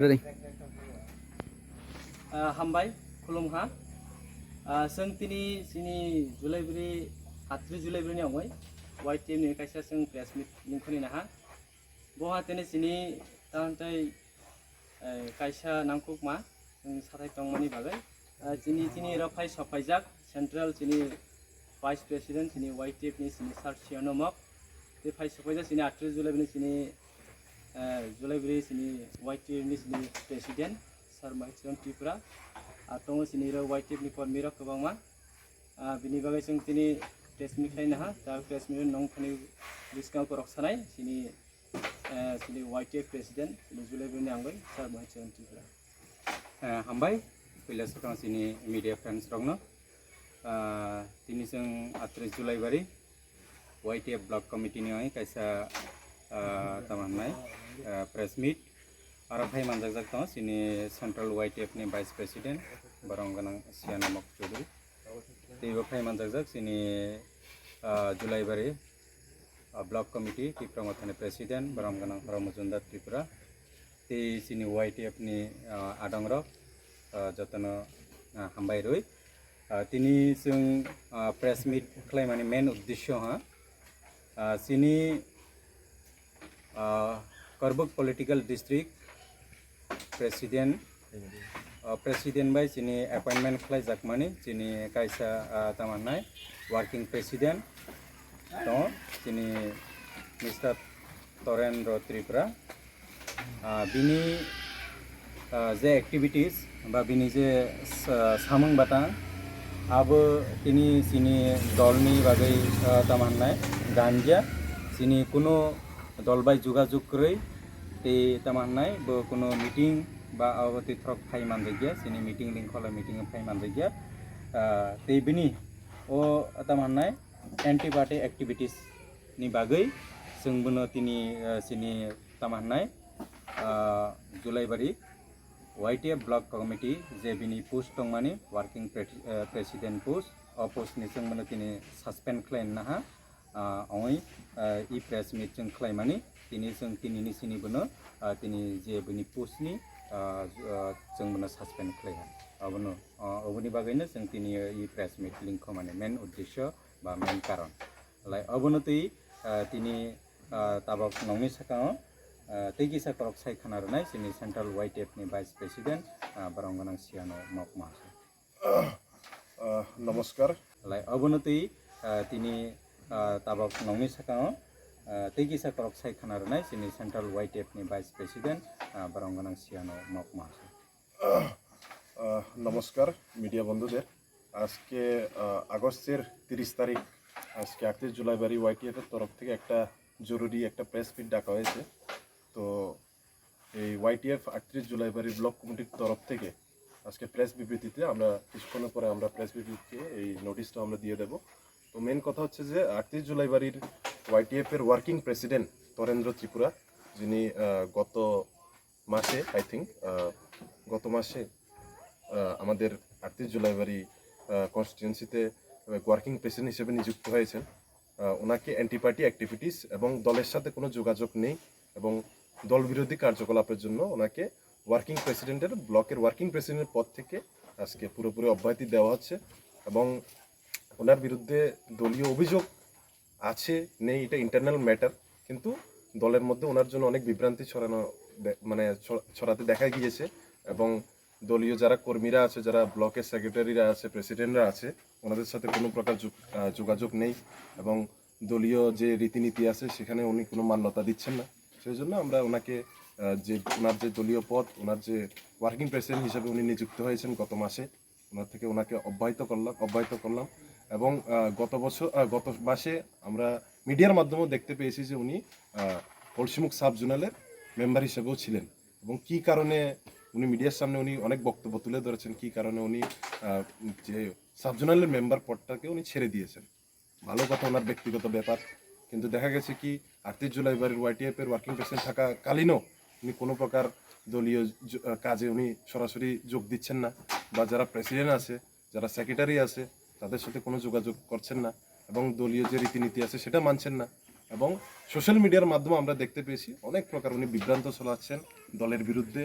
Ready. हामबाय खुलुमहा जों दिनै जोंनि जुलाइब्रि 8 जुलाइब्रिनि आवगाय वाइट टिमनि खायसे जों प्रेस मिट लिंख'नो हा बहा दिनै जोंनि तांथाय खायसा नांकुक मा जों साथाय दंमानि बागै जोंनि रफाय सफायजाक सेन्ट्रेल जोंनि भाइस प्रेसिडेन्ट जोंनि वाइट टिमनि जोंनि सार्चियानो मक बे भाइस सफायजाक जोंनि 8 जुलाइब्रिनि जोंनि जुलाइब्रि जोंनि वाइट टिमनि जोंनि president Samungchaya Tripura atau sini ro white tip ni kon mira kebang ma bini bagai sing sini press meet lain ha ta press meet nong khani discount korok sanai sini white tip president sini Julai bini angbai Samungchaya Tripura हामबाय पहले सकang sini media friends rongno tini sing 8 Julai bari YTF block committee ni ai kaisa tamanai press meet Ara Khaima manjak tong sini central YTF ni vice president barong ganang siana mok chudri teibo Khaima manjak sini Julai bari block committee Tipramathani president barong ganang Ramajunda Tripura tei sini YTF ni adangrok jotono hambai roi tini sing press meet khlaimani main uddeshyo ha sini Karbuk political district president by sini appointment Khaijak mani sini kaisa tamanai working president to sini Mr. Torendro Tripura bini je activities ba bini je samung batang abo tini sini dolni bagai tamanai ganja sini kuno dolbai jogajog koroi tei tamanai bo kuno meeting ba awati throk phai manjagya sini meeting link khola meeting phai manjagya tei bini o tamanai anti party activities ni bagai sungbuno tini sini tamanai Julai bari YTF block committee je bini post tongmani working president post o post ni sungbuno tini suspend claim na ha oi e press meet jeng khlaimani tini sung tini ni sini bono tini je bini post ni jeng bono suspend khlaiha abono oboni bagaino jeng tini e press meet link khomani main uddeshyo ba main karon lai abono tei tini tabak nongni sakao tegi sakorok sai khana ronai sini central YTF ni vice president baronganang siano mok mahase নমস্কার lai abono tei tini tabak nongni sakao tegi sakorok sai khana ronai sini central YTF ni vice president baronganang siano mok mahase নমস্কার media বন্ধুদের আজকে আগস্টের 30 তারিখ আজকে 38 জুলাই বাড়ি YTF এর তরফ থেকে একটা জরুরি একটা প্রেস মিট ডাকা হয়েছে তো এই ওয়াইটিএফ 38 জুলাই বাড়ি ব্লক কমিটির তরফ থেকে আজকে প্রেস বিবৃতিতে আমরা কিছুক্ষণ পরে আমরা প্রেস বিবৃতিতে এই নোটিশটা আমরা দিয়ে দেব তো মেন কথা হচ্ছে যে 38 জুলাই বাড়ির ওয়াইটিএফ এর ওয়ার্কিং প্রেসিডেন্ট তরেন্দ্র ত্রিপুরা যিনি গত মাসে আই থিঙ্ক গত মাসে আমাদের 38 জুলাই বাড়ি কনস্টিটিউয়েন্সিতে ওয়ার্কিং প্রেসিডেন্ট হিসেবে নিযুক্ত হয়েছেন ওনাকে অ্যান্টি পার্টি অ্যাক্টিভিটিস এবং দলের সাথে কোনো যোগাযোগ নেই এবং দল বিরোধী কার্যকলাপের জন্য ওনাকে ওয়ার্কিং প্রেসিডেন্টের ব্লকের ওয়ার্কিং প্রেসিডেন্টের পদ থেকে আজকে পুরোপুরি অব্যাহতি দেওয়া হচ্ছে এবং ওনার বিরুদ্ধে দলীয় অভিযোগ আছে নেই এটা ইন্টারনাল ম্যাটার কিন্তু দলের মধ্যে ওনার জন্য অনেক বিভ্রান্তি ছড়াতে দেখা গিয়েছে এবং দলীয় যারা কর্মীরা আছে যারা ব্লকের সেক্রেটারিরা আছে প্রেসিডেন্টরা আছে ওনাদের সাথে কোনো প্রকার যোগাযোগ নেই এবং দলীয় যে রীতিনীতি আছে সেখানে উনি কোনো মান্যতা দিচ্ছেন না সেই জন্য আমরা ওনাকে যে ওনার যে দলীয় পদ ওনার যে ওয়ার্কিং প্রেসিডেন্ট হিসেবে উনি নিযুক্ত হয়েছেন গত মাসে ওনার থেকে ওনাকে অব্যাহত করলাম এবং গত মাসে আমরা মিডিয়ার মাধ্যমেও দেখতে পেয়েছি যে উনি কলসিমুখ সাব জোনালের মেম্বার হিসেবেও ছিলেন এবং কী কারণে উনি মিডিয়ার সামনে উনি অনেক বক্তব্য তুলে ধরেছেন কী কারণে উনি যে সাব জোনালের মেম্বার পদটাকে উনি ছেড়ে দিয়েছেন ভালো কথা ওনার ব্যক্তিগত ব্যাপার কিন্তু দেখা গেছে কি 38 জুলাই বাড়ির ওয়াইটিএফ এর ওয়ার্কিং প্রেসিডেন্ট থাকাকালীনও উনি কোনো প্রকার দলীয় কাজে উনি সরাসরি যোগ দিচ্ছেন না বা যারা প্রেসিডেন্ট আছে যারা সেক্রেটারি আছে তাদের সাথে কোনো যোগাযোগ করছেন না এবং দলীয় যে রীতিনীতি আছে সেটা মানছেন না এবং সোশ্যাল মিডিয়ার মাধ্যমে আমরা দেখতে পেয়েছি অনেক প্রকার উনি বিভ্রান্ত ছড়াচ্ছেন দলের বিরুদ্ধে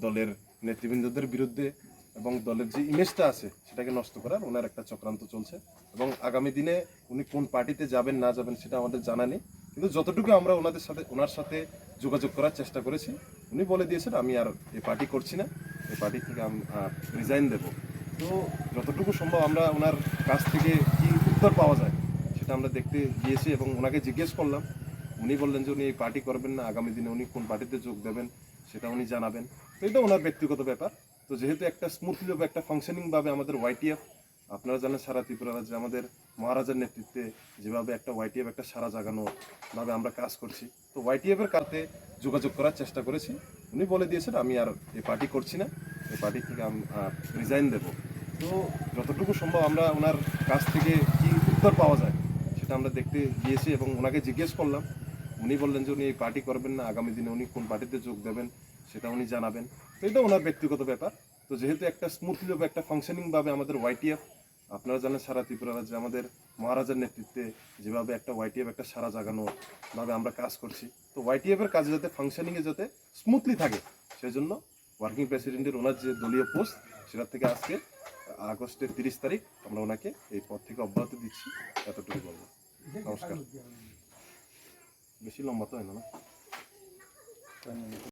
দলের নেতৃবৃন্দদের বিরুদ্ধে এবং দলের যে ইমেজটা আছে সেটাকে নষ্ট করার ওনার একটা চক্রান্ত চলছে। এবং আগামী দিনে উনি কোন পার্টিতে যাবেন না যাবেন সেটা আমাদের জানা নেই, কিন্তু যতটুকু আমরা ওনার সাথে যোগাযোগ করার চেষ্টা করেছি, উনি বলে দিয়েছেন আমি আর এই পার্টি করছি না, এই পার্টি থেকে আমি রিজাইন দেবো। তো যতটুকু সম্ভব আমরা ওনার কাছ থেকে কি উত্তর পাওয়া যায় সেটা আমরা দেখতে গিয়েছি এবং ওনাকে জিজ্ঞেস করলাম। উনি বললেন যে উনি এই পার্টি করবেন না, আগামী দিনে উনি কোন পার্টিতে যোগ দেবেন সেটা উনি জানাবেন। তো এটা ওনার ব্যক্তিগত ব্যাপার। তো যেহেতু একটা স্মুথলি বা একটা ফাংশনিংভাবে আমাদের ওয়াইটিএফ, আপনারা জানেন সারা ত্রিপুরা রাজ্যে আমাদের মহারাজার নেতৃত্বে যেভাবে একটা ওয়াইটিএফ একটা সারা জাগানোভাবে আমরা কাজ করছি, তো ওয়াইটিএফের কাছে যোগাযোগ করার চেষ্টা করেছি। উনি বলে দিয়েছেন আমি আর এই পার্টি করছি না, এই পার্টি থেকে আমি রিজাইন দেবো। তো যতটুকু সম্ভব আমরা ওনার কাছ থেকে কি উত্তর পাওয়া যায় সেটা আমরা দেখতে গিয়েছি এবং ওনাকে জিজ্ঞেস করলাম। উনি বললেন যে উনি এই পার্টি করবেন না, আগামী দিনে উনি কোন পার্টিতে যোগ দেবেন সেটা উনি জানাবেন। তো এটা ওনার ব্যক্তিগত ব্যাপার। তো যেহেতু একটা স্মুথলি বা একটা ফাংশনিংভাবে আমাদের ওয়াইটিএফ, আপনারা জানেন সারা ত্রিপুরা রাজ্যে আমাদের মহারাজার নেতৃত্বে যেভাবে একটা ওয়াইটিএফ একটা সারা জাগানোভাবে আমরা কাজ করছি, তো ওয়াইটিএফের কাজে যাতে ফাংশনিংয়ে যাতে স্মুথলি থাকে সেই জন্য ওয়ার্কিং প্রেসিডেন্টের ওনার যে দলীয় পোস্ট সেটা থেকে আজকে আগস্টের 30 তারিখ আমরা ওনাকে এই পদ থেকে অব্যাহতি দিচ্ছি, এতটুকু বলবো। নমস্কার। বেশি লম্বা তো হয় না।